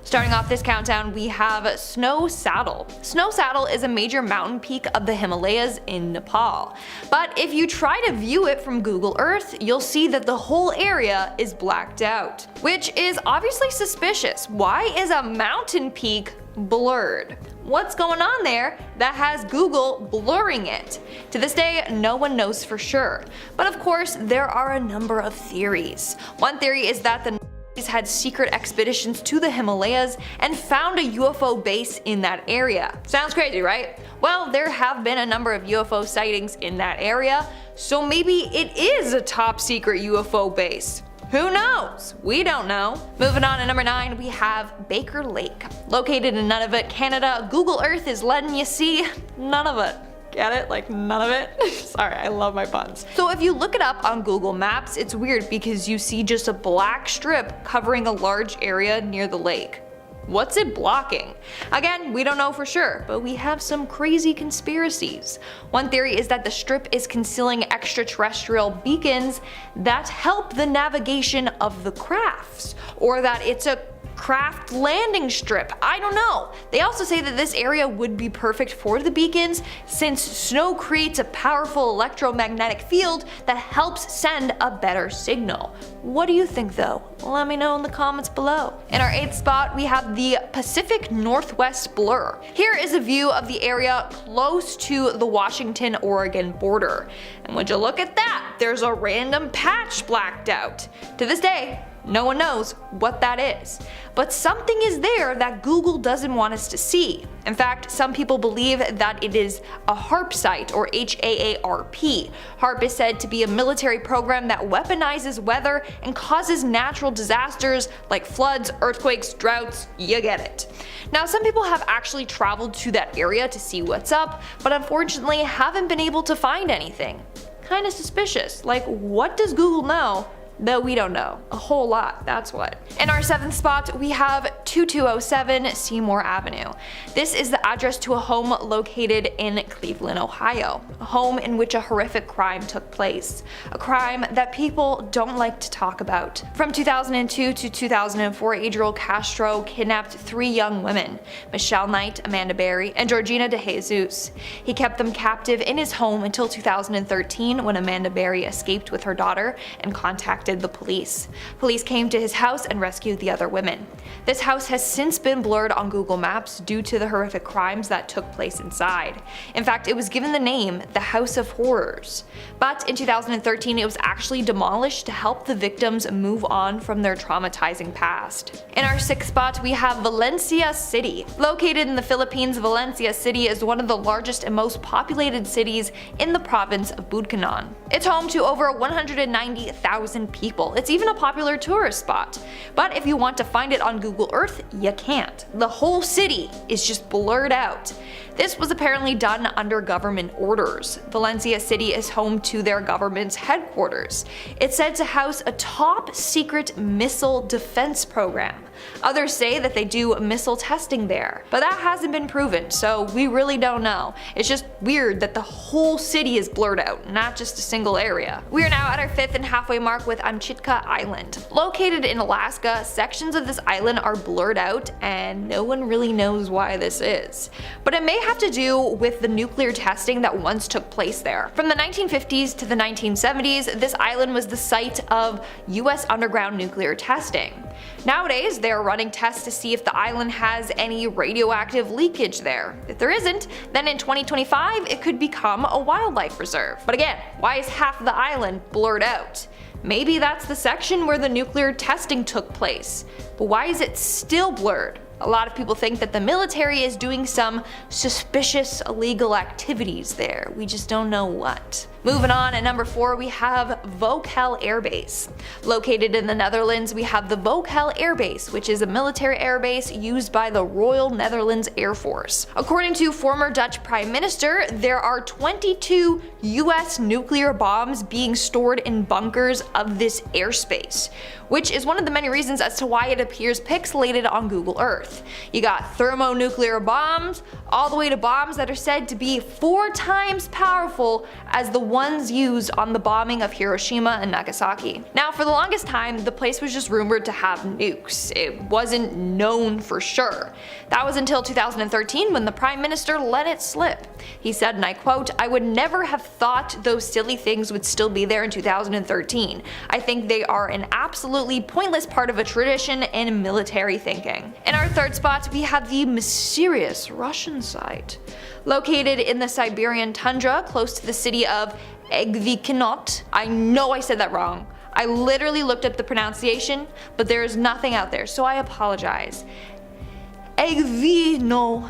Starting off this countdown, we have Snow Saddle. Snow Saddle is a major mountain peak of the Himalayas in Nepal. But if you try to view it from Google Earth, you'll see that the whole area is blacked out, which is obviously suspicious. Why is a mountain peak blurred? What's going on there that has Google blurring it? To this day, no one knows for sure. But of course, there are a number of theories. One theory is that the had secret expeditions to the Himalayas and found a UFO base in that area. Sounds crazy, right? Well, there have been a number of UFO sightings in that area, so maybe it is a top secret UFO base. Who knows? We don't know. Moving on to number 9, we have Baker Lake. Located in Nunavut, Canada, Google Earth is letting you see none of it. Get it? Like none of it? Sorry, I love my puns. So if you look it up on Google Maps, it's weird because you see just a black strip covering a large area near the lake. What's it blocking? Again, we don't know for sure, but we have some crazy conspiracies. One theory is that the strip is concealing extraterrestrial beacons that help the navigation of the crafts, or that it's a craft landing strip. I don't know. They also say that this area would be perfect for the beacons since snow creates a powerful electromagnetic field that helps send a better signal. What do you think though? Let me know in the comments below. In our 8th spot, we have the Pacific Northwest Blur. Here is a view of the area close to the Washington-Oregon border. And would you look at that? There's a random patch blacked out. To this day, no one knows what that is. But something is there that Google doesn't want us to see. In fact, some people believe that it is a HAARP site, or HAARP. HAARP is said to be a military program that weaponizes weather and causes natural disasters like floods, earthquakes, droughts, you get it. Now, some people have actually traveled to that area to see what's up, but unfortunately haven't been able to find anything. Kinda suspicious. Like, what does Google know that we don't know? A whole lot, that's what. In our 7th spot, we have 2207 Seymour Avenue. This is the address to a home located in Cleveland, Ohio. A home in which a horrific crime took place. A crime that people don't like to talk about. From 2002 to 2004, Adriel Castro kidnapped 3 young women, Michelle Knight, Amanda Berry, and Georgina De Jesus. He kept them captive in his home until 2013 when Amanda Berry escaped with her daughter and contacted the police. Police came to his house and rescued the other women. This house has since been blurred on Google Maps due to the horrific crimes that took place inside. In fact, it was given the name the House of Horrors. But in 2013, it was actually demolished to help the victims move on from their traumatizing past. In our 6th spot, we have Valencia City. Located in the Philippines, Valencia City is one of the largest and most populated cities in the province of Bukidnon. It's home to over 190,000 people. It's even a popular tourist spot. But if you want to find it on Google Earth, you can't. The whole city is just blurred out. This was apparently done under government orders. Valencia City is home to their government's headquarters. It's said to house a top secret missile defense program. Others say that they do missile testing there, but that hasn't been proven, so we really don't know. It's just weird that the whole city is blurred out, not just a single area. We are now at our 5th and halfway mark with Amchitka Island. Located in Alaska, sections of this island are blurred out and no one really knows why this is. But it may have to do with the nuclear testing that once took place there. From the 1950s to the 1970s, this island was the site of US underground nuclear testing. Nowadays, they are running tests to see if the island has any radioactive leakage there. If there isn't, then in 2025 it could become a wildlife reserve. But again, why is half of the island blurred out? Maybe that's the section where the nuclear testing took place. But why is it still blurred? A lot of people think that the military is doing some suspicious illegal activities there. We just don't know what. Moving on, at number 4 we have Vokel Air Base. Located in the Netherlands, we have the Vokel Air Base, which is a military air base used by the Royal Netherlands Air Force. According to former Dutch Prime Minister, there are 22 US nuclear bombs being stored in bunkers of this airspace, which is one of the many reasons as to why it appears pixelated on Google Earth. Earth. You got thermonuclear bombs, all the way to bombs that are said to be 4 times powerful as the ones used on the bombing of Hiroshima and Nagasaki. Now, for the longest time, the place was just rumored to have nukes. It wasn't known for sure. That was until 2013 when the Prime Minister let it slip. He said, and I quote, "I would never have thought those silly things would still be there in 2013. I think they are an absolutely pointless part of a tradition and military thinking." In our third spot, we have the mysterious Russian site. Located in the Siberian tundra close to the city of Egvikinot. I know I said that wrong. I literally looked up the pronunciation, but there is nothing out there, so I apologize. Egvigno,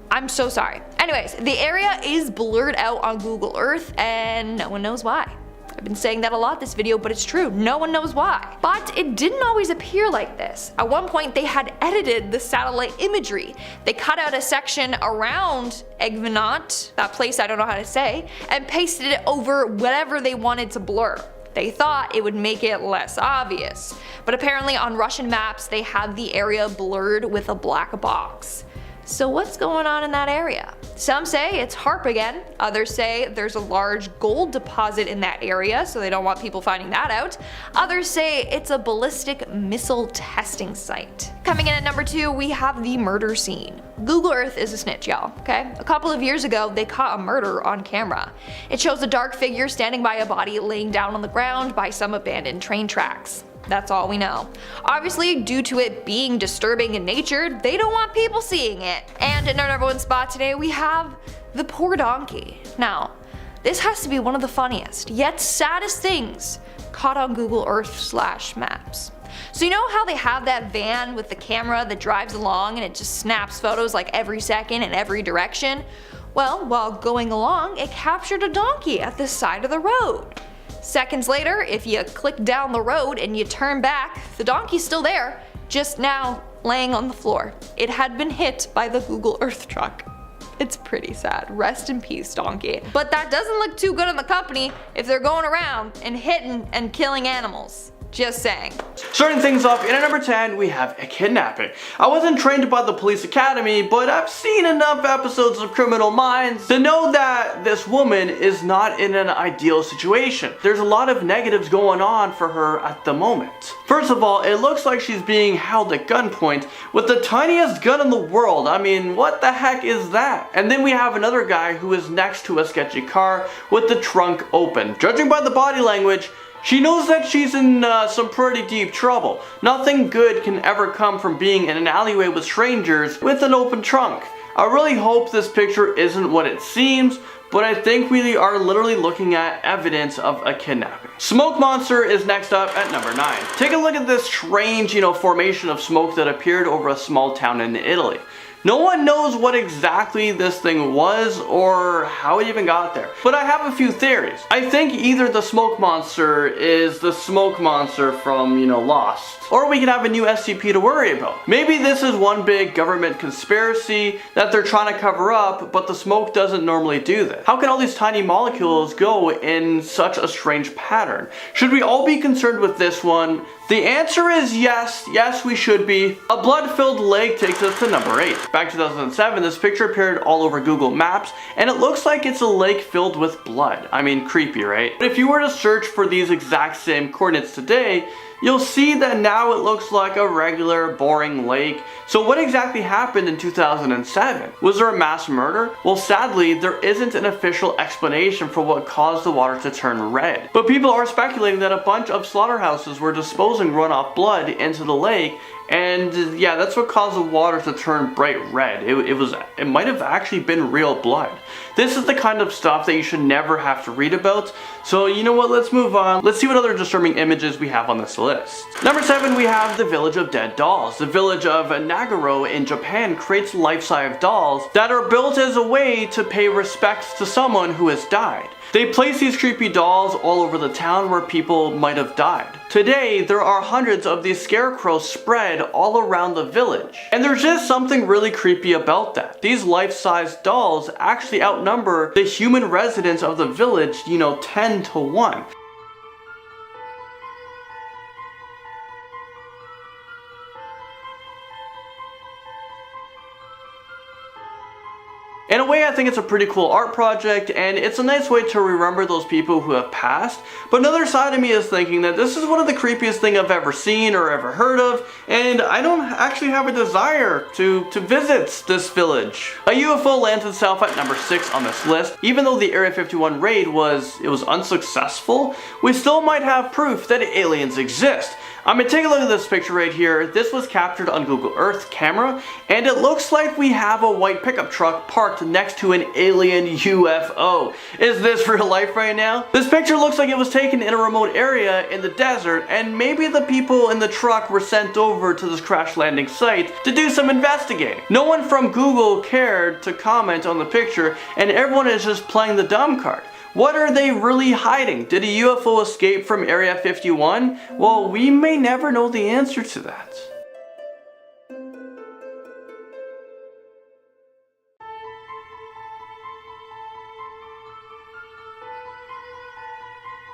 I'm so sorry. Anyways, the area is blurred out on Google Earth and no one knows why. I've been saying that a lot this video, but it's true, no one knows why. But it didn't always appear like this. At one point they had edited the satellite imagery. They cut out a section around Egvinot, that place I don't know how to say, and pasted it over whatever they wanted to blur. They thought it would make it less obvious. But apparently on Russian maps they have the area blurred with a black box. So what's going on in that area? Some say it's HARP again, others say there's a large gold deposit in that area, so they don't want people finding that out. Others say it's a ballistic missile testing site. Coming in at number 2, we have the murder scene. Google Earth is a snitch, y'all, okay? A couple of years ago, they caught a murder on camera. It shows a dark figure standing by a body laying down on the ground by some abandoned train tracks. That's all we know. Obviously, due to it being disturbing in nature, they don't want people seeing it. And in our number 1 spot today, we have the poor donkey. Now, this has to be one of the funniest, yet saddest things caught on Google Earth/maps. So you know how they have that van with the camera that drives along and it just snaps photos like every second in every direction? Well, while going along, it captured a donkey at the side of the road. Seconds later, if you click down the road and you turn back, the donkey's still there, just now laying on the floor. It had been hit by the Google Earth truck. It's pretty sad. Rest in peace, donkey. But that doesn't look too good on the company if they're going around and hitting and killing animals. Just saying. Starting things off, in at number 10, we have a kidnapping. I wasn't trained by the police academy, but I've seen enough episodes of Criminal Minds to know that this woman is not in an ideal situation. There's a lot of negatives going on for her at the moment. First of all, it looks like she's being held at gunpoint with the tiniest gun in the world. I mean, what the heck is that? And then we have another guy who is next to a sketchy car with the trunk open. Judging by the body language, she knows that she's in some pretty deep trouble. Nothing good can ever come from being in an alleyway with strangers with an open trunk. I really hope this picture isn't what it seems, but I think we are literally looking at evidence of a kidnapping. Smoke monster is next up at number 9. Take a look at this strange, formation of smoke that appeared over a small town in Italy. No one knows what exactly this thing was or how it even got there. But I have a few theories. I think either the smoke monster is the smoke monster from, Lost. Or we could have a new SCP to worry about. Maybe this is one big government conspiracy that they're trying to cover up, but the smoke doesn't normally do this. How can all these tiny molecules go in such a strange pattern? Should we all be concerned with this one? The answer is yes, we should be. A blood-filled lake takes us to number 8. Back in 2007, this picture appeared all over Google Maps, and it looks like it's a lake filled with blood. I mean, creepy, right? But if you were to search for these exact same coordinates today, you'll see that now it looks like a regular, boring lake. So what exactly happened in 2007? Was there a mass murder? Well, sadly, there isn't an official explanation for what caused the water to turn red. But people are speculating that a bunch of slaughterhouses were disposing runoff blood into the lake, and yeah, that's what caused the water to turn bright red. It might have actually been real blood. This is the kind of stuff that you should never have to read about. So you know what, let's move on. Let's see what other disturbing images we have on this list. Number 7, we have the Village of Dead Dolls. The village of Nagaro in Japan creates life-size dolls that are built as a way to pay respects to someone who has died. They place these creepy dolls all over the town where people might have died. Today, there are hundreds of these scarecrows spread all around the village. And there's just something really creepy about that. These life-size dolls actually outnumber the human residents of the village, 10 to 1. In a way, I think it's a pretty cool art project, and it's a nice way to remember those people who have passed. But another side of me is thinking that this is one of the creepiest things I've ever seen or ever heard of, and I don't actually have a desire to visit this village. A UFO lands itself at number 6 on this list. Even though the Area 51 raid was unsuccessful, we still might have proof that aliens exist. I mean, take a look at this picture right here. This was captured on Google Earth camera, and it looks like we have a white pickup truck parked next to an alien UFO. Is this real life right now? This picture looks like it was taken in a remote area in the desert, and maybe the people in the truck were sent over to this crash landing site to do some investigating. No one from Google cared to comment on the picture, and everyone is just playing the dumb card. What are they really hiding? Did a UFO escape from Area 51? Well, we may never know the answer to that.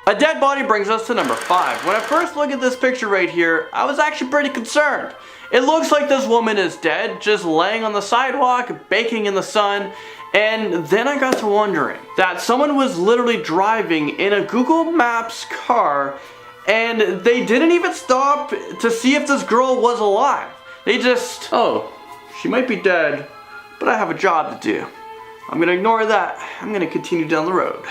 A dead body brings us to number 5. When I first looked at this picture right here, I was actually pretty concerned. It looks like this woman is dead, just laying on the sidewalk, baking in the sun. And then I got to wondering that someone was literally driving in a Google Maps car, and they didn't even stop to see if this girl was alive. They just, oh, she might be dead, but I have a job to do. I'm gonna ignore that. I'm gonna continue down the road.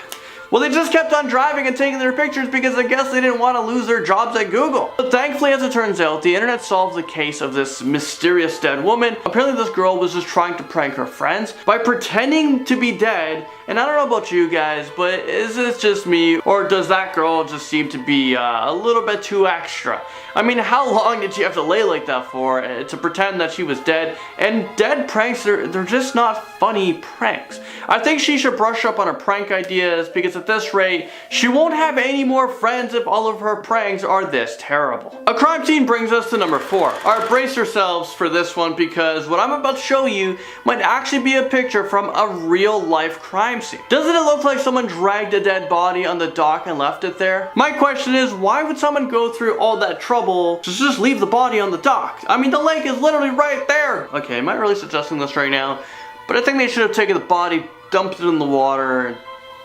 Well, they just kept on driving and taking their pictures because I guess they didn't want to lose their jobs at Google. But thankfully, as it turns out, the internet solved the case of this mysterious dead woman. Apparently, this girl was just trying to prank her friends by pretending to be dead. And I don't know about you guys, but is this just me, or does that girl just seem to be a little bit too extra? I mean, how long did she have to lay like that for to pretend that she was dead? And dead pranks, they're just not funny pranks. I think she should brush up on her prank ideas, because at this rate, she won't have any more friends if all of her pranks are this terrible. A crime scene brings us to number 4. Alright, brace yourselves for this one, because what I'm about to show you might actually be a picture from a real life crime scene. Doesn't it look like someone dragged a dead body on the dock and left it there? My question is, why would someone go through all that trouble to just leave the body on the dock? I mean, the lake is literally right there. Okay, am I really suggesting this right now? But I think they should have taken the body, dumped it in the water, and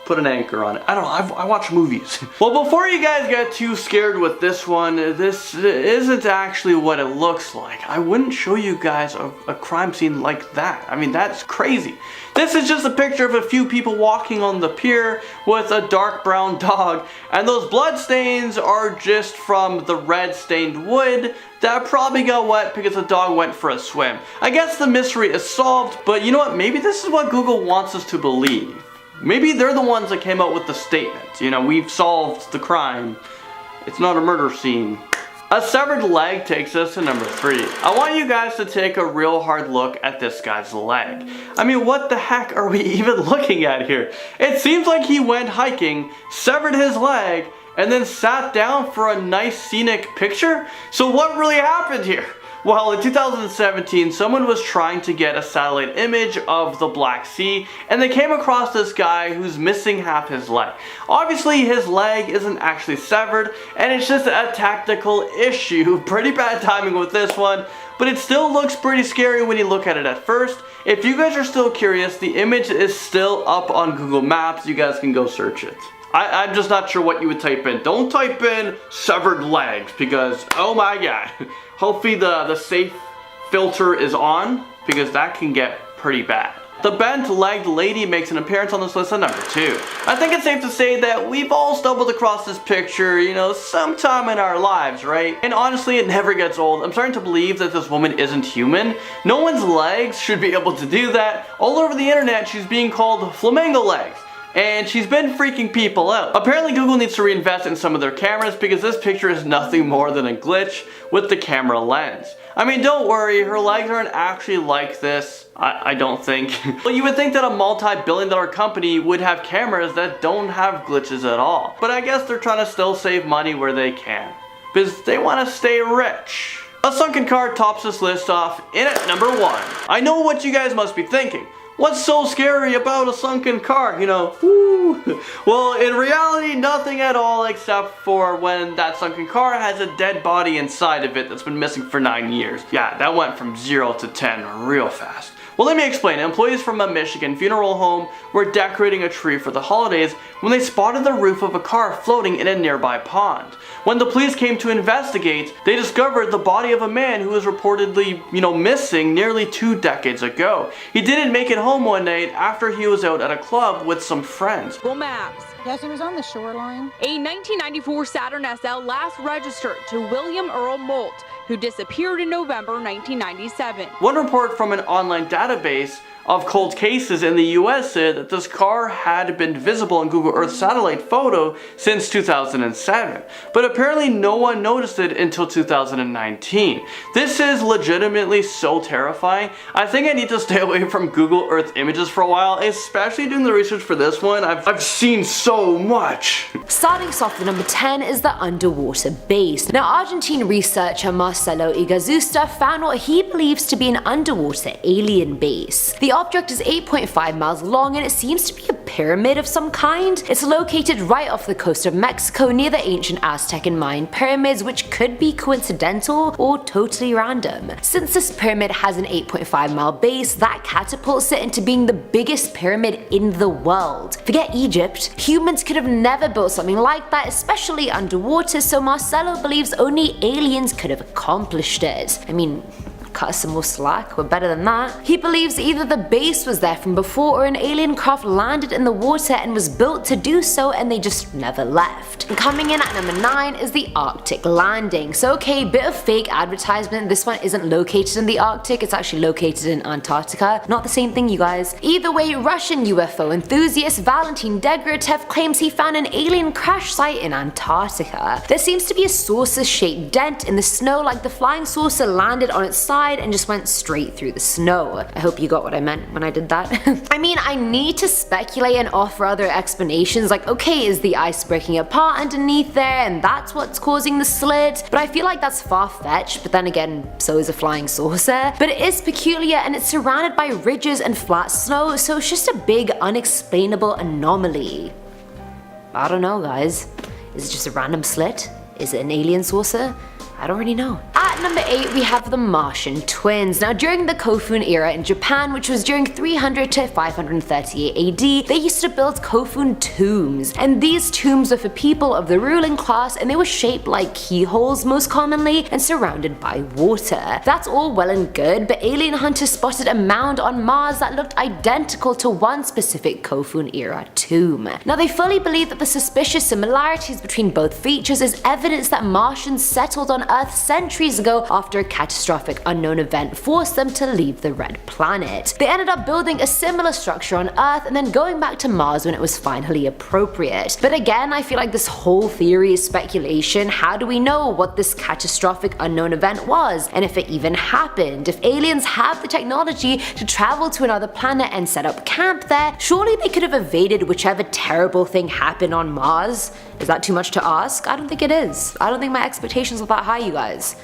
put an anchor on it. I don't know, I watch movies. Well, before you guys get too scared with this one, this isn't actually what it looks like. I wouldn't show you guys a crime scene like that. I mean, that's crazy. This is just a picture of a few people walking on the pier with a dark brown dog, and those blood stains are just from the red stained wood that probably got wet because the dog went for a swim. I guess the mystery is solved, but you know what? Maybe this is what Google wants us to believe. Maybe they're the ones that came out with the statement. You know, we've solved the crime. It's not a murder scene. A severed leg takes us to number 3. I want you guys to take a real hard look at this guy's leg. I mean, what the heck are we even looking at here? It seems like he went hiking, severed his leg, and then sat down for a nice scenic picture? So what really happened here? Well, in 2017, someone was trying to get a satellite image of the Black Sea, and they came across this guy who's missing half his leg. Obviously, his leg isn't actually severed, and it's just a tactical issue. Pretty bad timing with this one, but it still looks pretty scary when you look at it at first. If you guys are still curious, the image is still up on Google Maps. You guys can go search it. I'm just not sure what you would type in. Don't type in severed legs, because oh my god. Hopefully the safe filter is on, because that can get pretty bad. The bent-legged lady makes an appearance on this list at number 2. I think it's safe to say that we've all stumbled across this picture, you know, sometime in our lives, right? And honestly, it never gets old. I'm starting to believe that this woman isn't human. No one's legs should be able to do that. All over the internet, she's being called flamingo legs. And she's been freaking people out. Apparently Google needs to reinvest in some of their cameras, because this picture is nothing more than a glitch with the camera lens. I mean, don't worry, her legs aren't actually like this. I don't think. Well, you would think that a multi-billion-dollar company would have cameras that don't have glitches at all. But I guess they're trying to still save money where they can, because they want to stay rich. A sunken car tops this list off in at number 1. I know what you guys must be thinking. What's so scary about a sunken car, you know? Woo. Well, in reality, nothing at all except for when that sunken car has a dead body inside of it that's been missing for 9 years. Yeah, that went from 0 to 10 real fast. Well, let me explain. Employees from a Michigan funeral home were decorating a tree for the holidays when they spotted the roof of a car floating in a nearby pond. When the police came to investigate, they discovered the body of a man who was reportedly, missing nearly 2 decades ago. He didn't make it home one night after he was out at a club with some friends. Google Maps. Yes, it was on the shoreline. A 1994 Saturn SL last registered to William Earl Molt, who disappeared in November 1997. One report from an online database of cold cases in the US said that this car had been visible in Google Earth satellite photo since 2007, but apparently no one noticed it until 2019. This is legitimately so terrifying. I think I need to stay away from Google Earth images for a while, especially doing the research for this one. I've seen so much. Starting us off with number 10 is the underwater base. Now, Argentine researcher Marcelo Igazusta found what he believes to be an underwater alien base. The object is 8.5 miles long and it seems to be a pyramid of some kind. It's located right off the coast of Mexico near the ancient Aztec and Mayan pyramids, which could be coincidental or totally random. Since this pyramid has an 8.5 mile base, that catapults it into being the biggest pyramid in the world. Forget Egypt, humans could have never built something like that, especially underwater, so Marcelo believes only aliens could have accomplished it. I mean, cut us some more slack, we're better than that. He believes either the base was there from before or an alien craft landed in the water and was built to do so and they just never left. And coming in at number 9 is the Arctic landing. So okay, bit of fake advertisement, this one isn't located in the Arctic, it's actually located in Antarctica. Not the same thing, you guys. Either way, Russian UFO enthusiast Valentin Degratev claims he found an alien crash site in Antarctica. There seems to be a saucer-shaped dent in the snow, like the flying saucer landed on its side and just went straight through the snow. I hope you got what I meant when I did that. I mean, I need to speculate and offer other explanations, like okay, is the ice breaking apart underneath there and that's what's causing the slit? But I feel like that's far-fetched, but then again, so is a flying saucer. But it is peculiar and it's surrounded by ridges and flat snow, so it's just a big unexplainable anomaly. I don't know, guys. Is it just a random slit? Is it an alien saucer? I don't really know. At number 8 we have the Martian twins. Now during the Kofun era in Japan, which was during 300 to 538 AD, they used to build Kofun tombs. And these tombs were for people of the ruling class and they were shaped like keyholes most commonly and surrounded by water. That's all well and good, but alien hunters spotted a mound on Mars that looked identical to one specific Kofun era tomb. Now they fully believe that the suspicious similarities between both features is evidence that Martians settled on Earth centuries ago after a catastrophic unknown event forced them to leave the red planet. They ended up building a similar structure on Earth and then going back to Mars when it was finally appropriate. But again, I feel like this whole theory is speculation. How do we know what this catastrophic unknown event was, and if it even happened? If aliens have the technology to travel to another planet and set up camp there, surely they could have evaded whichever terrible thing happened on Mars. Is that too much to ask? I don't think it is. I don't think my expectations are that high, you guys.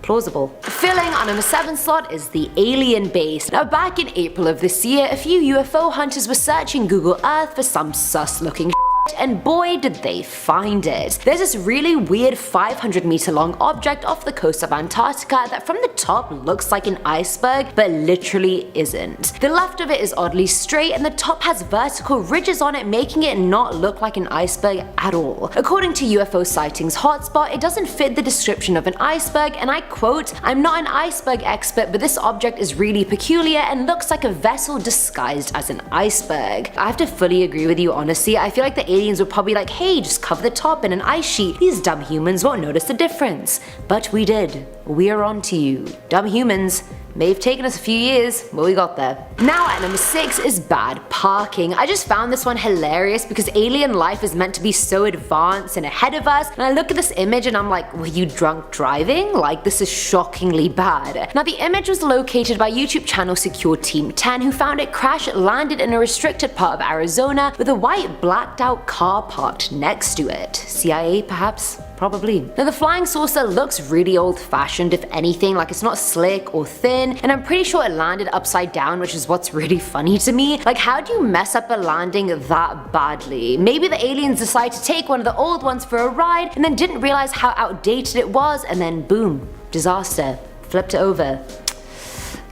Plausible. Filling on number 7 slot is the alien base. Now back in April of this year, a few UFO hunters were searching Google Earth for some sus looking and boy did they find it. There's this really weird 500-meter long object off the coast of Antarctica that from the top looks like an iceberg but literally isn't. The left of it is oddly straight and the top has vertical ridges on it, making it not look like an iceberg at all. According to UFO Sightings Hotspot, it doesn't fit the description of an iceberg, and I quote, "I'm not an iceberg expert, but this object is really peculiar and looks like a vessel disguised as an iceberg." I have to fully agree with you, honestly. I feel like the aliens were probably like, hey, just cover the top in an ice sheet. These dumb humans won't notice the difference. But we did. We are on to you. Dumb humans. May have taken us a few years, but we got there. Now at number 6 is bad parking. I just found this one hilarious because alien life is meant to be so advanced and ahead of us, and I look at this image and I'm like, were you drunk driving? Like, this is shockingly bad. Now the image was located by YouTube channel Secure Team 10, who found it crash landed in a restricted part of Arizona with a white blacked out car parked next to it. CIA perhaps? probably. Now the flying saucer looks really old-fashioned if anything, like it's not slick or thin, and I'm pretty sure it landed upside down, which is what's really funny to me. Like, how do you mess up a landing that badly? Maybe the aliens decided to take one of the old ones for a ride and then didn't realize how outdated it was, and then boom, disaster, flipped it over.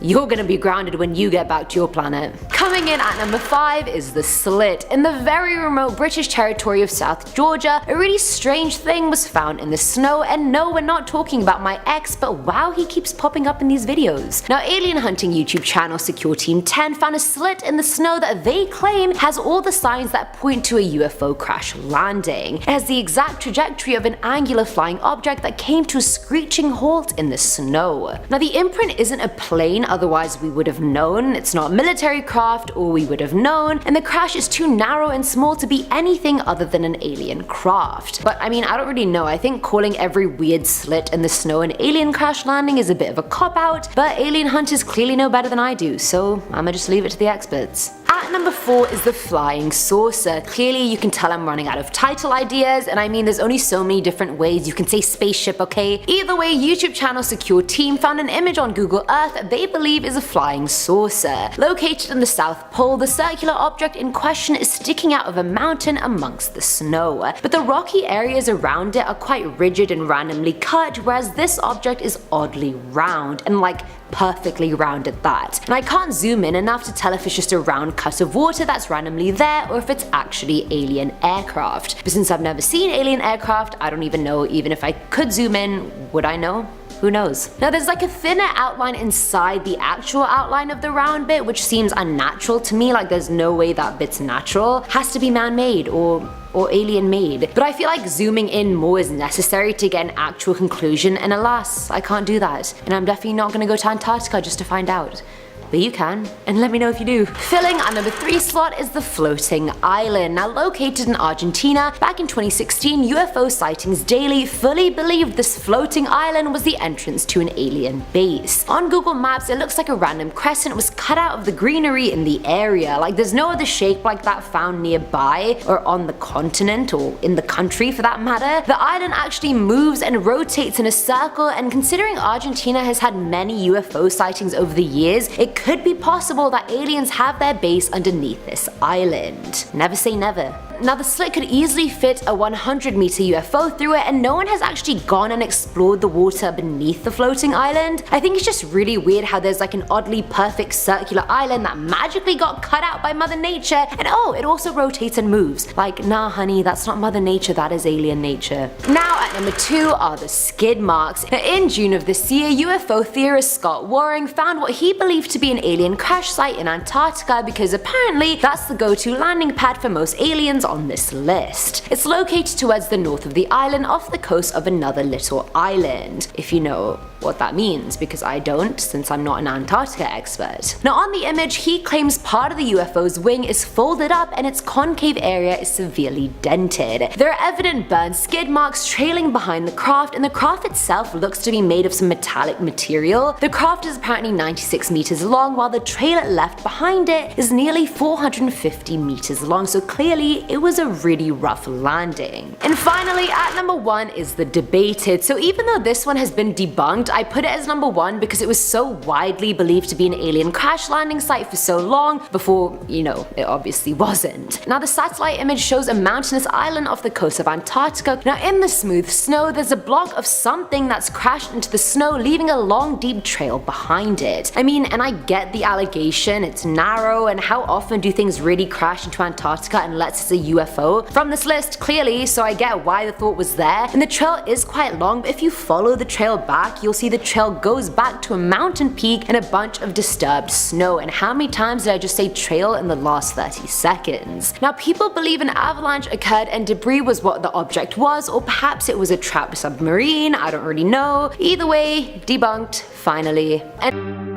You're gonna be grounded when you get back to your planet. Coming in at number 5 is the slit. In the very remote British territory of South Georgia, a really strange thing was found in the snow, and no, we're not talking about my ex, but wow, he keeps popping up in these videos. Now, alien hunting YouTube channel Secure Team 10 found a slit in the snow that they claim has all the signs that point to a UFO crash landing. It has the exact trajectory of an angular flying object that came to a screeching halt in the snow. Now, the imprint isn't a plane, otherwise we would have known. It's not military craft, or we would have known, and the crash is too narrow and small to be anything other than an alien craft. But I mean, I don't really know. I think calling every weird slit in the snow an alien crash landing is a bit of a cop-out, but alien hunters clearly know better than I do, so I'ma just leave it to the experts. At number 4 is the flying saucer. Clearly you can tell I'm running out of title ideas, and I mean there's only so many different ways you can say spaceship, okay? Either way, YouTube channel Secure Team found an image on Google Earth that they believe is a flying saucer. Located in the South Pole, the circular object in question is sticking out of a mountain amongst the snow, but the rocky areas around it are quite rigid and randomly cut, whereas this object is oddly round, and like perfectly round at that. And I can't zoom in enough to tell if it's just a round cut of water that's randomly there or if it's actually alien aircraft. But since I've never seen alien aircraft, I don't even know. Even if I could zoom in, would I know? Who knows? Now there's like a thinner outline inside the actual outline of the round bit, which seems unnatural to me. Like there's no way that bit's natural. Has to be man-made or alien made. But I feel like zooming in more is necessary to get an actual conclusion, and alas, I can't do that. And I'm definitely not gonna go to Antarctica just to find out. But you can, and let me know if you do. Filling our number 3 slot is the floating island. Now located in Argentina, back in 2016, UFO sightings daily fully believed this floating island was the entrance to an alien base. On Google Maps, it looks like a random crescent was cut out of the greenery in the area. Like there's no other shape like that found nearby, or on the continent, or in the country for that matter. The island actually moves and rotates in a circle, and considering Argentina has had many UFO sightings over the years, it could be possible that aliens have their base underneath this island. Never say never. Now the slit could easily fit a 100-meter UFO through it, and no one has actually gone and explored the water beneath the floating island. I think it's just really weird how there's like an oddly perfect circular island that magically got cut out by Mother Nature, and oh, it also rotates and moves. Like, nah honey, that's not Mother Nature, that is alien nature. Now at number 2 are the skid marks. Now, in June of this year, UFO theorist Scott Waring found what he believed to be an alien crash site in Antarctica, because apparently that's the go-to landing pad for most aliens on this list. It's located towards the north of the island, off the coast of another little island, if you know what that means, because I don't, since I'm not an Antarctica expert. Now on the image, he claims part of the UFO's wing is folded up and its concave area is severely dented. There are evident burn skid marks trailing behind the craft, and the craft itself looks to be made of some metallic material. The craft is apparently 96 meters long, while the trail it left behind it is nearly 450 meters long, so clearly it was a really rough landing. And finally, at number 1 is the debated. So even though this one has been debunked, I put it as number 1 because it was so widely believed to be an alien crash landing site for so long before, you know, it obviously wasn't. Now the satellite image shows a mountainous island off the coast of Antarctica. Now in the smooth snow, there's a block of something that's crashed into the snow, leaving a long deep trail behind it. I mean, and I get the allegation, it's narrow, and how often do things really crash into Antarctica unless it's a UFO? From this list, clearly, so I get why the thought was there. And the trail is quite long, but if you follow the trail back, you'll see the trail goes back to a mountain peak and a bunch of disturbed snow. And how many times did I just say trail in the last 30 seconds? Now people believe an avalanche occurred and debris was what the object was, or perhaps it was a trapped submarine, I don't really know. Either way, debunked, finally. And